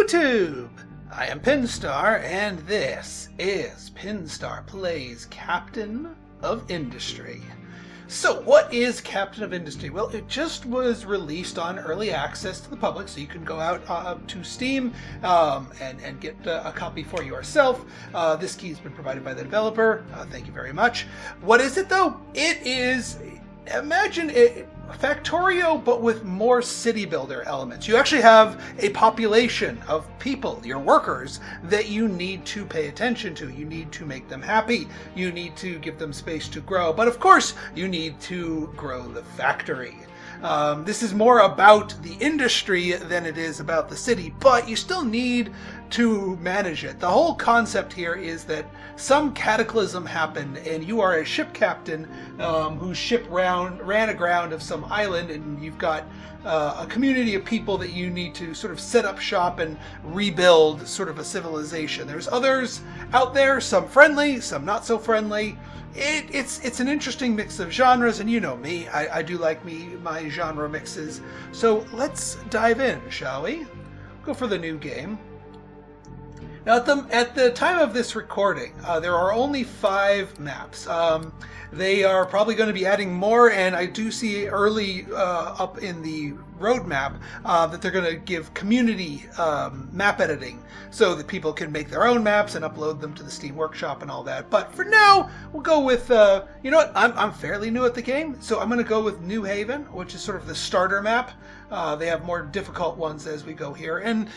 YouTube! I am Pinstar, and this is Pinstar Plays Captain of Industry. So what is Captain of Industry? Well, it just was released on early access to the public, so you can go out to Steam and get a copy for yourself. This key has been provided by the developer. Thank you very much. What is it, though? It is, imagine it, Factorio, but with more city builder elements. You actually have a population of people, your workers, that you need to pay attention to. You need to make them happy. You need to give them space to grow. But of course, you need to grow the factory. This is more about the industry than it is about the city, but you still need to manage it. The whole concept here is that some cataclysm happened and you are a ship captain whose ship ran aground of some island, and you've got a community of people that you need to sort of set up shop and rebuild sort of a civilization. There's others out there, some friendly, some not so friendly. It's an interesting mix of genres, and you know me, I do like my genre mixes. So let's dive in, shall we? Go for the new game. Now at the time of this recording, there are only 5 maps. They are probably going to be adding more, and I do see early up in the roadmap that they're going to give community map editing so that people can make their own maps and upload them to the Steam Workshop and all that. But for now, we'll go with, you know what, I'm fairly new at the game, so I'm going to go with New Haven, which is sort of the starter map. They have more difficult ones as we go here, and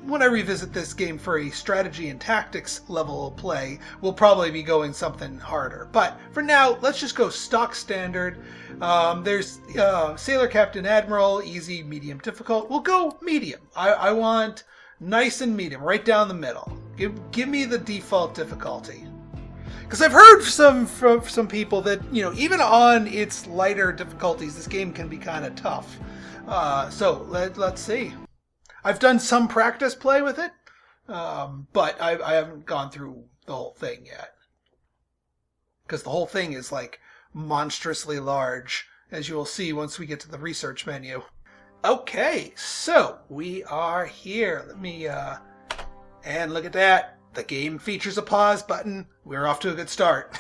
when I revisit this game for a strategy and tactics level of play, we'll probably be going something harder. But for now, let's just go stock standard. There's Sailor Captain Admiral, easy, medium, difficult. We'll go medium. I want nice and medium, right down the middle. Give me the default difficulty. Because I've heard from some people that, you know, even on its lighter difficulties, this game can be kind of tough. So let's see. I've done some practice play with it, but I haven't gone through the whole thing yet. Because the whole thing is like monstrously large, as you will see once we get to the research menu. Okay, so we are here. Let me, and look at that. The game features a pause button. We're off to a good start.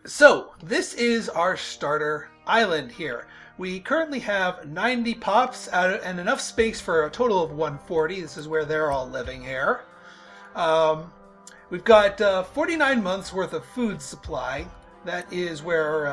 So this is our starter island here. We currently have 90 pops and enough space for a total of 140. This is where they're all living here. We've got 49 months worth of food supply. That is where,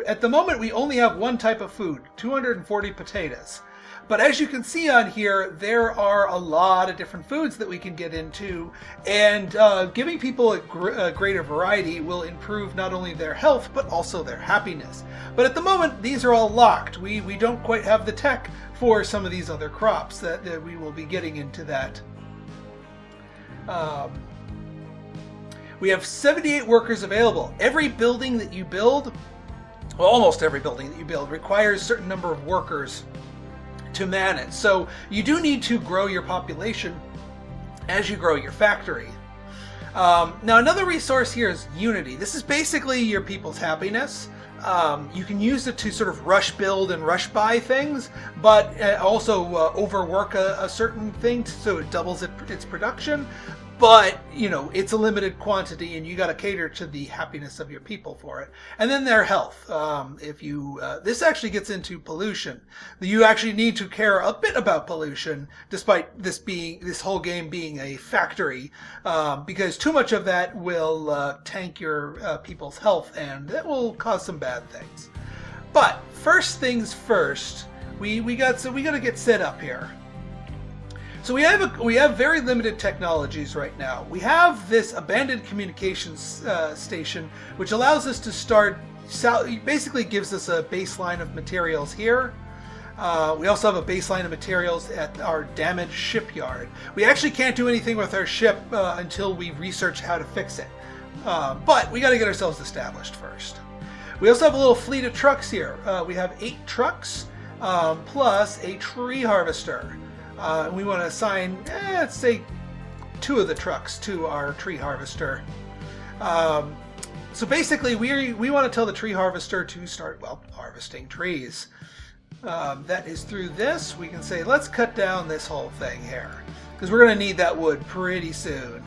at the moment, we only have one type of food, 240 potatoes. But as you can see on here, there are a lot of different foods that we can get into, and giving people a greater variety will improve not only their health, but also their happiness. But at the moment, these are all locked. We don't quite have the tech for some of these other crops that we will be getting into that. We have 78 workers available. Every building that you build, well, almost every building that you build, requires a certain number of workers to man it. So you do need to grow your population as you grow your factory. Now another resource here is Unity. This is basically your people's happiness. You can use it to sort of rush build and rush buy things, but also overwork a certain thing so it doubles its production. But, you know, it's a limited quantity, and you got to cater to the happiness of your people for it. And then their health. This actually gets into pollution. You actually need to care a bit about pollution, despite this whole game being a factory, because too much of that will tank your people's health, and that will cause some bad things. But first things first, we got to get set up here. So we have very limited technologies right now. We have this abandoned communications station, which allows us to start. Basically, gives us a baseline of materials here. We also have a baseline of materials at our damaged shipyard. We actually can't do anything with our ship until we research how to fix it. But we got to get ourselves established first. We also have a little fleet of trucks here. We have 8 trucks plus a tree harvester. We want to assign, let's say, 2 of the trucks to our tree harvester. So basically, we want to tell the tree harvester to start, well, harvesting trees. that is through this, we can say, let's cut down this whole thing here, because we're going to need that wood pretty soon.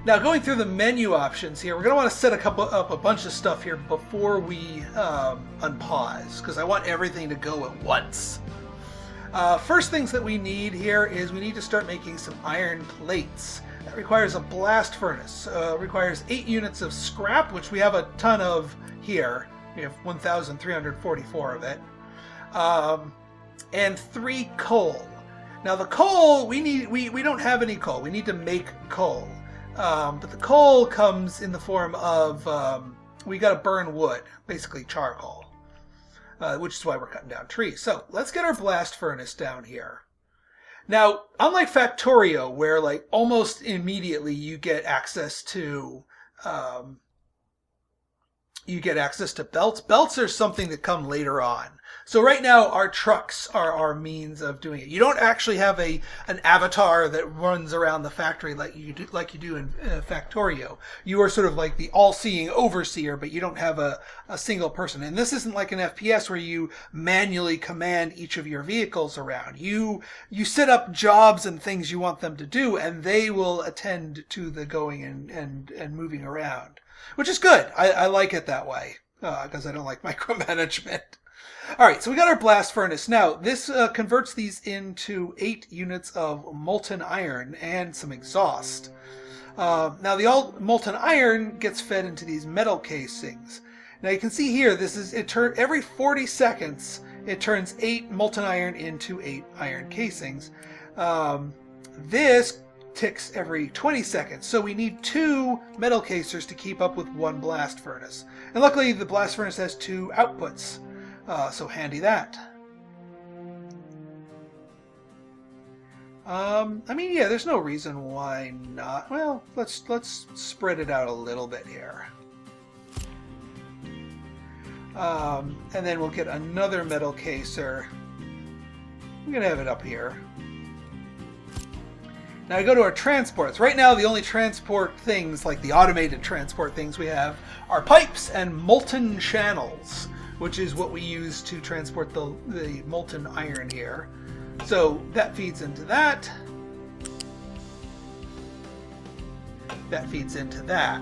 Now, going through the menu options here, we're going to want to set up a bunch of stuff here before we unpause, because I want everything to go at once. First things that we need here is we need to start making some iron plates. That requires a blast furnace. Requires 8 units of scrap, which we have a ton of here. We have 1,344 of it. And 3 coal. Now the coal, we don't have any coal. We need to make coal. But the coal comes in the form of, we got to burn wood, basically charcoal. Which is why we're cutting down trees. So let's get our blast furnace down here. Now, unlike Factorio, where like almost immediately you get access to belts. Belts are something that come later on. So right now our trucks are our means of doing it. You don't actually have an avatar that runs around the factory like you do in Factorio. You are sort of like the all-seeing overseer, but you don't have a single person. And this isn't like an FPS where you manually command each of your vehicles around. You set up jobs and things you want them to do, and they will attend to the going and moving around, which is good. I like it that way because I don't like micromanagement. All right, so we got our blast furnace. Now, this converts these into 8 units of molten iron and some exhaust. Now, the molten iron gets fed into these metal casings. Now, you can see here, every 40 seconds, it turns 8 molten iron into 8 iron casings. This ticks every 20 seconds, so we need 2 metal casers to keep up with 1 blast furnace. And luckily, the blast furnace has 2 outputs. So handy that. I mean, yeah, there's no reason why not. Well, let's spread it out a little bit here. And then we'll get another metal caser. I'm gonna have it up here. Now I go to our transports. Right now, the only transport things, like the automated transport things we have, are pipes and molten channels, which is what we use to transport the molten iron here. So that feeds into that. That feeds into that.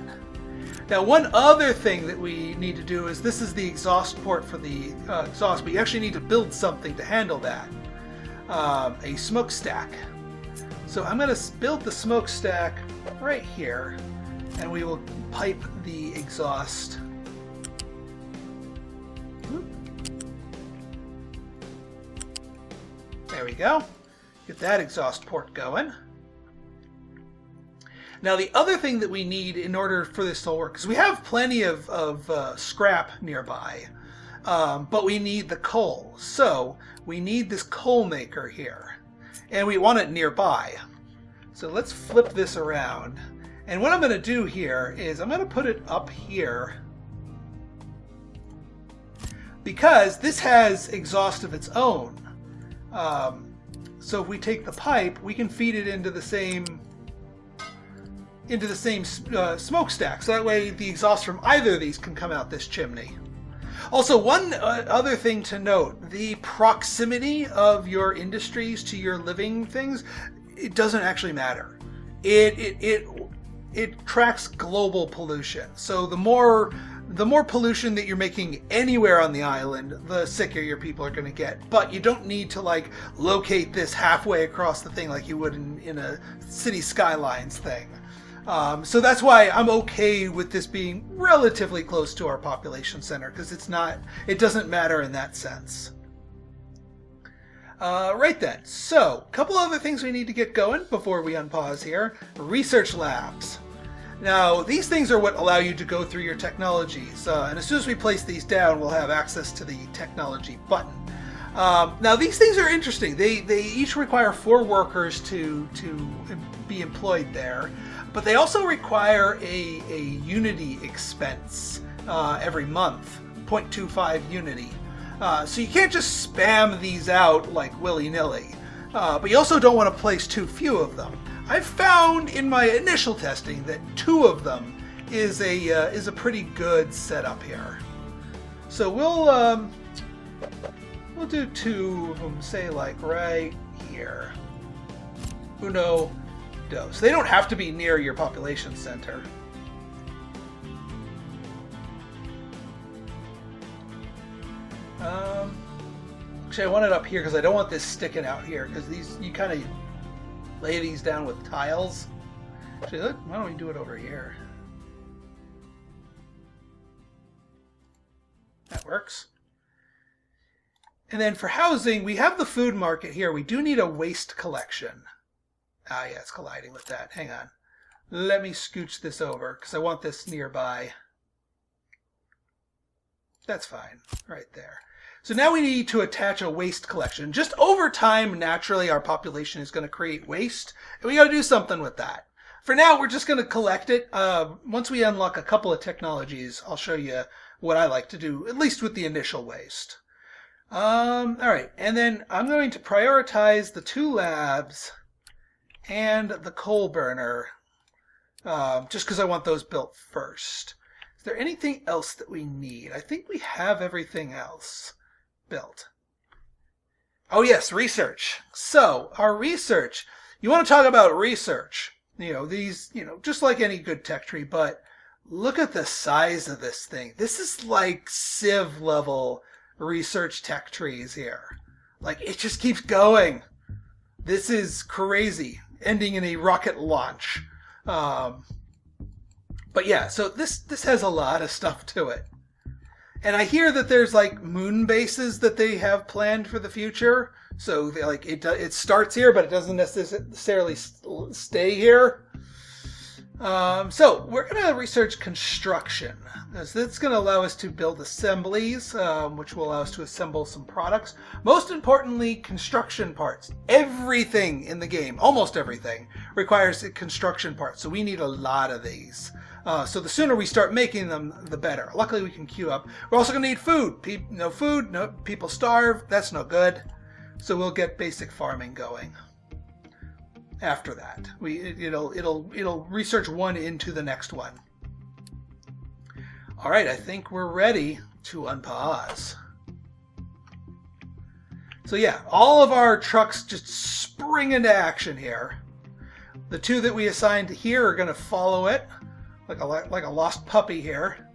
Now, one other thing that we need to do is, this is the exhaust port for the exhaust, but you actually need to build something to handle that. A smokestack. So I'm going to build the smokestack right here, and we will pipe the exhaust. There we go. Get that exhaust port going. Now, the other thing that we need in order for this to work, because we have plenty of scrap nearby, but we need the coal. So we need this coal maker here, and we want it nearby. So let's flip this around. And what I'm going to do here is I'm going to put it up here, because this has exhaust of its own. So if we take the pipe, we can feed it into the same smokestack. So that way the exhaust from either of these can come out this chimney. Also, one other thing to note, the proximity of your industries to your living things, it doesn't actually matter. It tracks global pollution. So the more pollution that you're making anywhere on the island, the sicker your people are going to get. But you don't need to like locate this halfway across the thing like you would in a city skylines thing. So that's why I'm okay with this being relatively close to our population center, because it doesn't matter in that sense. Right then, so a couple other things we need to get going before we unpause here. Research labs. Now, these things are what allow you to go through your technologies, and as soon as we place these down, we'll have access to the technology button. Now, these things are interesting. They each require 4 workers to be employed there, but they also require a unity expense every month, 0.25 unity. So you can't just spam these out like willy-nilly, but you also don't want to place too few of them. I've found in my initial testing that 2 of them is a pretty good setup here. So we'll do 2 of them, say like right here. Uno, dos. They don't have to be near your population center. Actually, I want it up here because I don't want this sticking out here, because these, you kind of lay these down with tiles. Actually, look, why don't we do it over here? That works. And then for housing, we have the food market here. We do need a waste collection. Ah, yeah, it's colliding with that. Hang on. Let me scooch this over because I want this nearby. That's fine, right there. So now we need to attach a waste collection. Just over time, naturally, our population is going to create waste, and we got to do something with that. For now, we're just going to collect it. Once we unlock a couple of technologies, I'll show you what I like to do, at least with the initial waste. All right, and then I'm going to prioritize the 2 labs and the coal burner, just because I want those built first. Is there anything else that we need? I think we have everything else built. Oh yes, research. So our research, you want to talk about research. These, just like any good tech tree, but look at the size of this thing. This is like Civ level research tech trees here. Like, it just keeps going. This is crazy, ending in a rocket launch. But yeah, so this has a lot of stuff to it. And I hear that there's like moon bases that they have planned for the future. So they, like, it starts here, but it doesn't necessarily stay here. So we're going to research construction. So that's going to allow us to build assemblies, which will allow us to assemble some products. Most importantly, construction parts. Everything in the game, almost everything, requires construction parts. So we need a lot of these. So the sooner we start making them, the better. Luckily, we can queue up. We're also going to need food. No food, no people starve. That's no good. So we'll get basic farming going. After that, it'll research one into the next one. All right, I think we're ready to unpause. So yeah, all of our trucks just spring into action here. The 2 that we assigned here are going to follow it like a lost puppy here,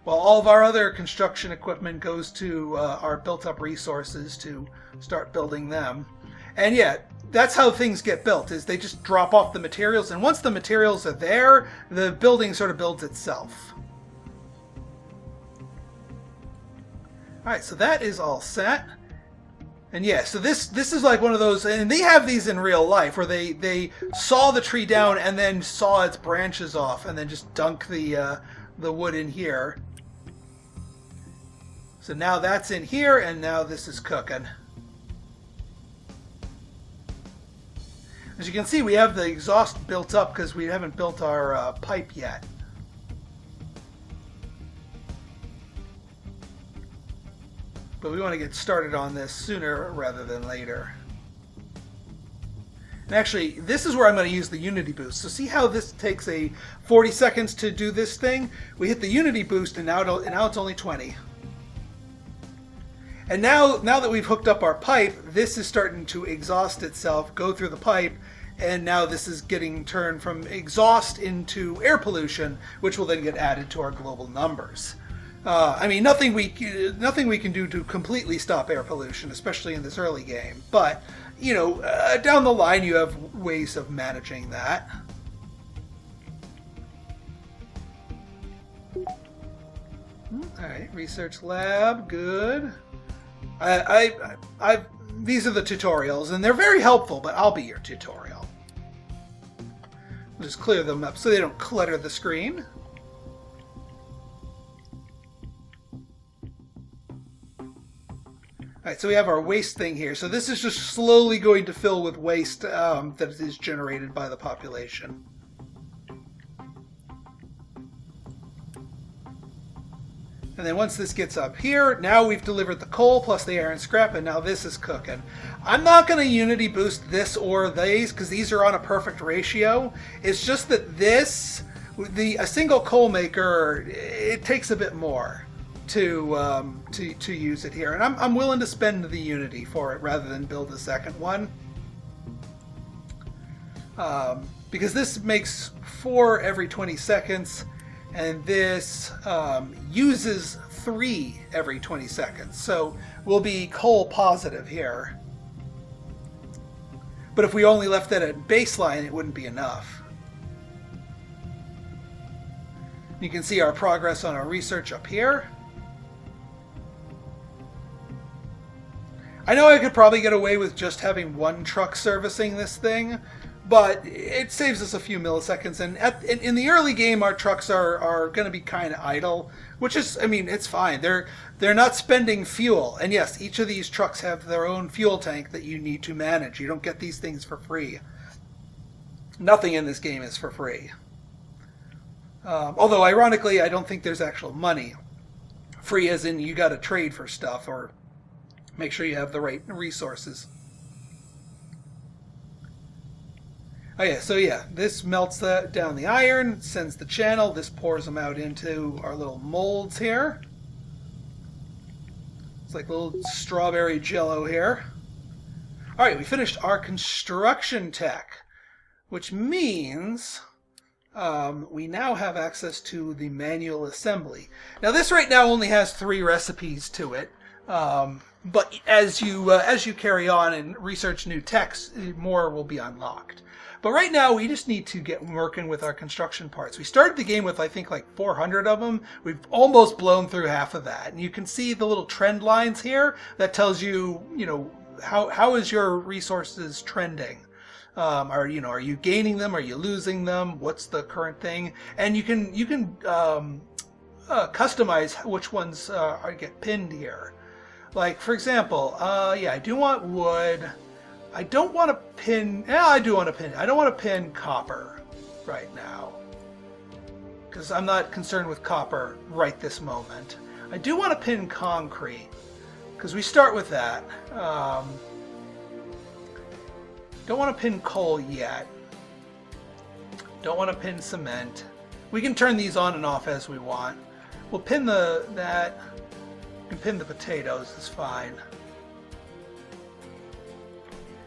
while all of our other construction equipment goes to our built-up resources to start building them. And yeah, that's how things get built, is they just drop off the materials, and once the materials are there, the building sort of builds itself. Alright, so that is all set. And yeah, so this is like one of those, and they have these in real life, where they saw the tree down and then saw its branches off and then just dunk the wood in here. So now that's in here, and now this is cooking. As you can see, we have the exhaust built up because we haven't built our pipe yet. But we want to get started on this sooner rather than later. And actually, this is where I'm going to use the Unity boost. So see how this takes 40 seconds to do this thing? We hit the Unity boost, and now it's only 20. And now that we've hooked up our pipe, this is starting to exhaust itself, go through the pipe, and now this is getting turned from exhaust into air pollution, which will then get added to our global numbers. I mean, nothing we can do to completely stop air pollution, especially in this early game. But, down the line, you have ways of managing that. All right, research lab, good. These are the tutorials, and they're very helpful, but I'll be your tutorial. We'll just clear them up so they don't clutter the screen. Alright, so we have our waste thing here. So this is just slowly going to fill with waste that is generated by the population. And then once this gets up here, now we've delivered the coal plus the iron scrap, and now this is cooking. I'm not going to Unity boost this or these, because these are on a perfect ratio. It's just that this, a single coal maker, it takes a bit more. to use it here, and I'm willing to spend the Unity for it rather than build a second one, because this makes 4 every 20 seconds, and this uses 3 every 20 seconds. So we'll be coal positive here. But if we only left that at baseline, it wouldn't be enough. You can see our progress on our research up here. I know I could probably get away with just having one truck servicing this thing, but it saves us a few milliseconds. And in the early game, our trucks are going to be kind of idle, which is, I mean, it's fine. They're not spending fuel. And yes, each of these trucks have their own fuel tank that you need to manage. You don't get these things for free. Nothing in this game is for free. Although, ironically, I don't think there's actual money. Free as in you got to trade for stuff or make sure you have the right resources. Oh yeah, so yeah, this melts down the iron, sends the channel, this pours them out into our little molds here. It's like little strawberry jello here. Alright, we finished our construction tech, which means we now have access to the manual assembly. Now this right now only has 3 recipes to it, but as you carry on and research new techs, more will be unlocked. But right now, we just need to get working with our construction parts. We started the game with, I think, like 400 of them. We've almost blown through half of that. And you can see the little trend lines here that tells you, how is your resources trending? Are you gaining them? Are you losing them? What's the current thing? And you can customize which ones get pinned here. Like, for example, yeah, I do want wood. I don't want to pin... Yeah, I do want to pin... I don't want to pin copper right now, because I'm not concerned with copper right this moment. I do want to pin concrete, because we start with that. Don't want to pin coal yet. Don't want to pin cement. We can turn these on and off as we want. We'll pin that. We can pin the potatoes, it's fine.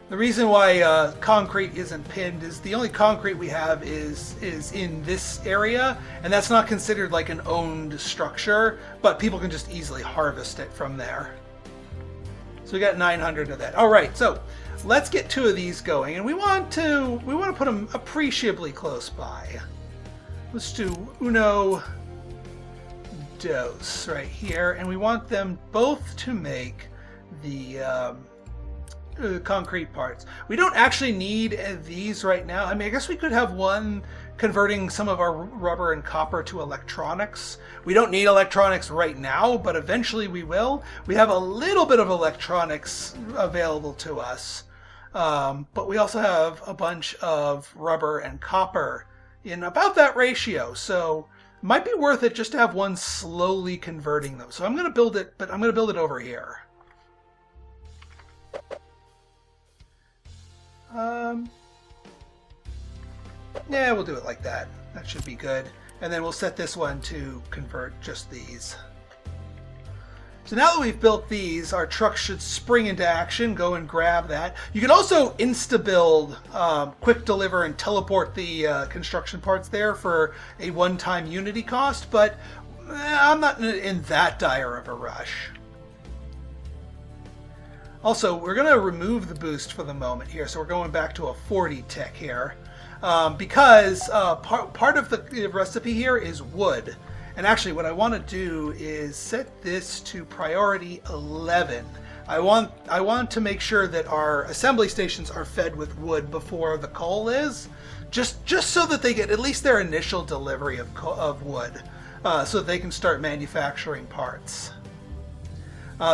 The reason why concrete isn't pinned is the only concrete we have is in this area, and that's not considered like an owned structure, but people can just easily harvest it from there. So we got 900 of that. All right, so let's get 2 of these going, and we want to put them appreciably close by. Let's do uno dos right here, and we want them both to make the concrete parts. We don't actually need these right now. I mean, I guess we could have one converting some of our rubber and copper to electronics. We don't need electronics right now, but eventually we will. We have a little bit of electronics available to us, but we also have a bunch of rubber and copper in about that ratio, so it might be worth it just to have one slowly converting them. So I'm going to build it, but I'm going to build it over here. Yeah, we'll do it like that. That should be good. And then we'll set this one to convert just these. So now that we've built these, our truck should spring into action. Go and grab that. You can also insta-build, quick deliver, and teleport the construction parts there for a one-time Unity cost, but I'm not in that dire of a rush. Also, we're going to remove the boost for the moment here, so we're going back to a 40 tick here, because part of the recipe here is wood. And actually, what I want to do is set this to priority 11. I want to make sure that our assembly stations are fed with wood before the coal is, just so that they get at least their initial delivery of wood, so that they can start manufacturing parts.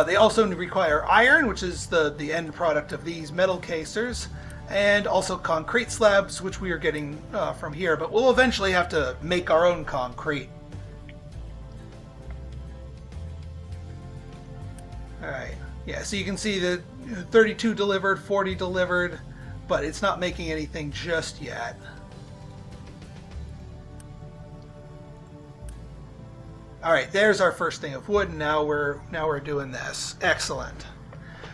They also require iron, which is the end product of these metal casers, and also concrete slabs, which we are getting from here, but we'll eventually have to make our own concrete. Alright, yeah, so you can see that 32 delivered, 40 delivered, but it's not making anything just yet. All right, there's our first thing of wood, and now we're doing this. Excellent.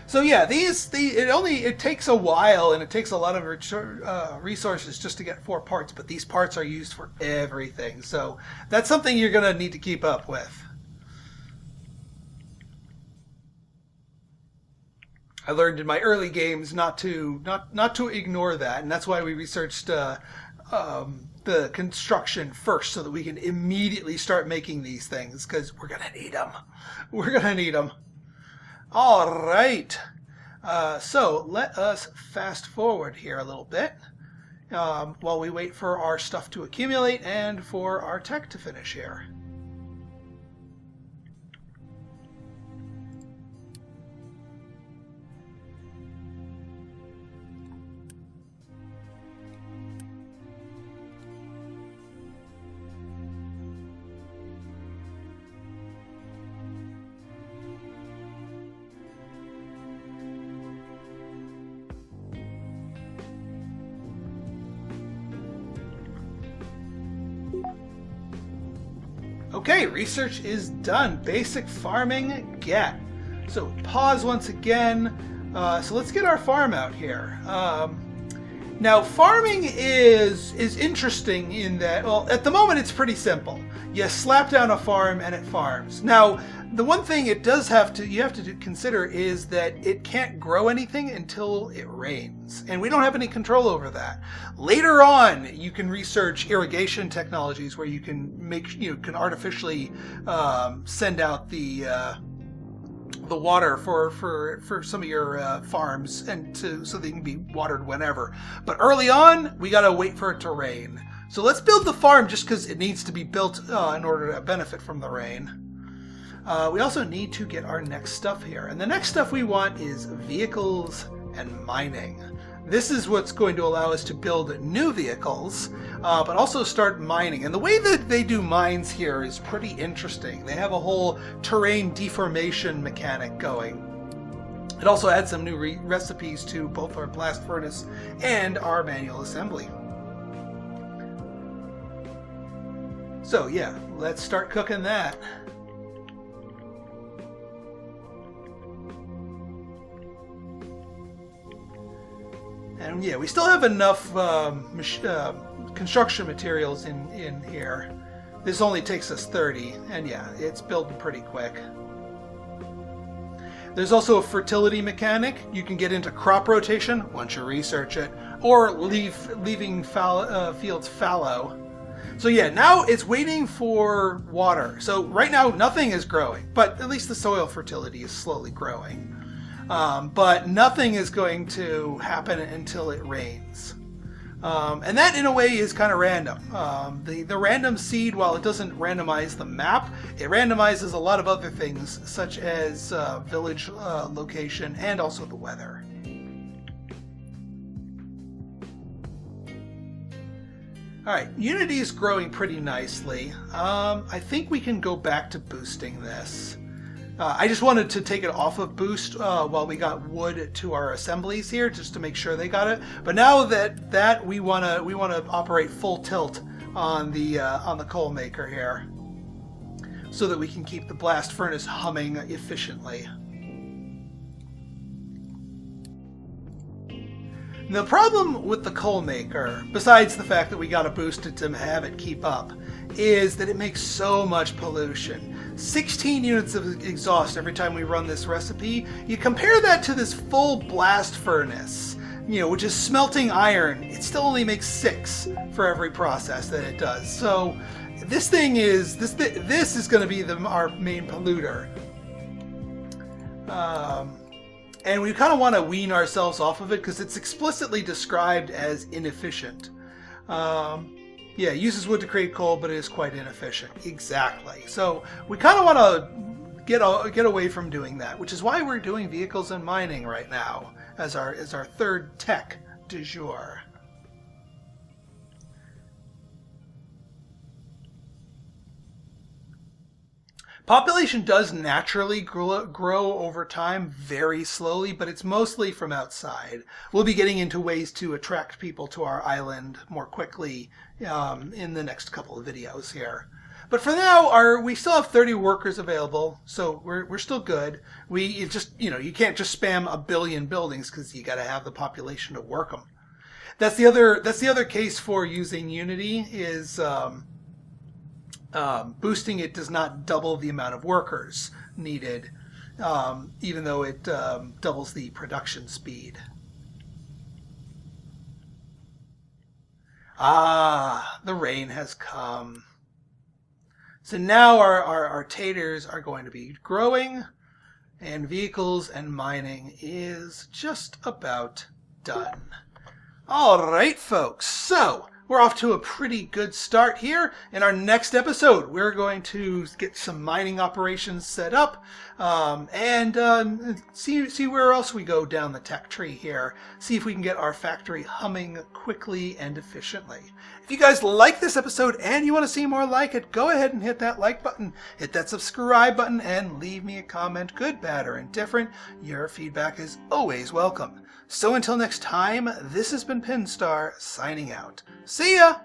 So yeah, it takes a while and it takes a lot of resources just to get 4 parts, but these parts are used for everything. So that's something you're going to need to keep up with. I learned in my early games not to ignore that, and that's why we researched the construction first, so that we can immediately start making these things, because we're gonna need them. We're gonna need them. All right. So let us fast forward here a little bit while we wait for our stuff to accumulate and for our tech to finish here. Okay, research is done. Basic farming, get. So pause once again. So let's get our farm out here. Now farming is interesting in that, well, at the moment it's pretty simple. You slap down a farm and it farms. Now, the one thing you have to consider is that it can't grow anything until it rains, and we don't have any control over that. Later on, you can research irrigation technologies where you can artificially send out the water for some of your farms, and so they can be watered whenever. But early on, we gotta wait for it to rain. So let's build the farm just because it needs to be built in order to benefit from the rain. We also need to get our next stuff here. And the next stuff we want is vehicles and mining. This is what's going to allow us to build new vehicles, but also start mining. And the way that they do mines here is pretty interesting. They have a whole terrain deformation mechanic going. It also adds some new recipes to both our blast furnace and our manual assembly. So yeah, let's start cooking that. And yeah, we still have enough construction materials in here. This only takes us 30, and yeah, it's building pretty quick. There's also a fertility mechanic. You can get into crop rotation once you research it, or leaving fields fallow. So yeah, now it's waiting for water. So right now nothing is growing, but at least the soil fertility is slowly growing. But nothing is going to happen until it rains. And that, in a way, is kind of random. The random seed, while it doesn't randomize the map, it randomizes a lot of other things, such as village location and also the weather. Alright, Unity is growing pretty nicely. I think we can go back to boosting this. I just wanted to take it off of boost while we got wood to our assemblies here, just to make sure they got it. But now that we wanna operate full tilt on the coal maker here, so that we can keep the blast furnace humming efficiently. The problem with the coal maker, besides the fact that we got to boost it to have it keep up, is that it makes so much pollution. 16 units of exhaust every time we run this recipe. You compare that to this full blast furnace, which is smelting iron. It still only makes 6 for every process that it does. So this thing is this is going to be our main polluter. And we kind of want to wean ourselves off of it because it's explicitly described as inefficient. Yeah, it uses wood to create coal, but it is quite inefficient. Exactly. So we kind of want to get away from doing that, which is why we're doing vehicles and mining right now as our third tech du jour. Population does naturally grow over time very slowly, but it's mostly from outside. We'll be getting into ways to attract people to our island more quickly in the next couple of videos here. But for now, we still have 30 workers available, so we're still good. You can't just spam a billion buildings because you got to have the population to work them. That's the other case for using Unity is boosting it does not double the amount of workers needed, even though it doubles the production speed. Ah, the rain has come. So now our taters are going to be growing, and vehicles and mining is just about done. All right, folks. So we're off to a pretty good start here. In our next episode, we're going to get some mining operations set up and see where else we go down the tech tree here. See if we can get our factory humming quickly and efficiently. If you guys like this episode and you want to see more like it, go ahead and hit that like button, hit that subscribe button, and leave me a comment, good, bad, or indifferent. Your feedback is always welcome. So until next time, this has been Pinstar signing out. See ya!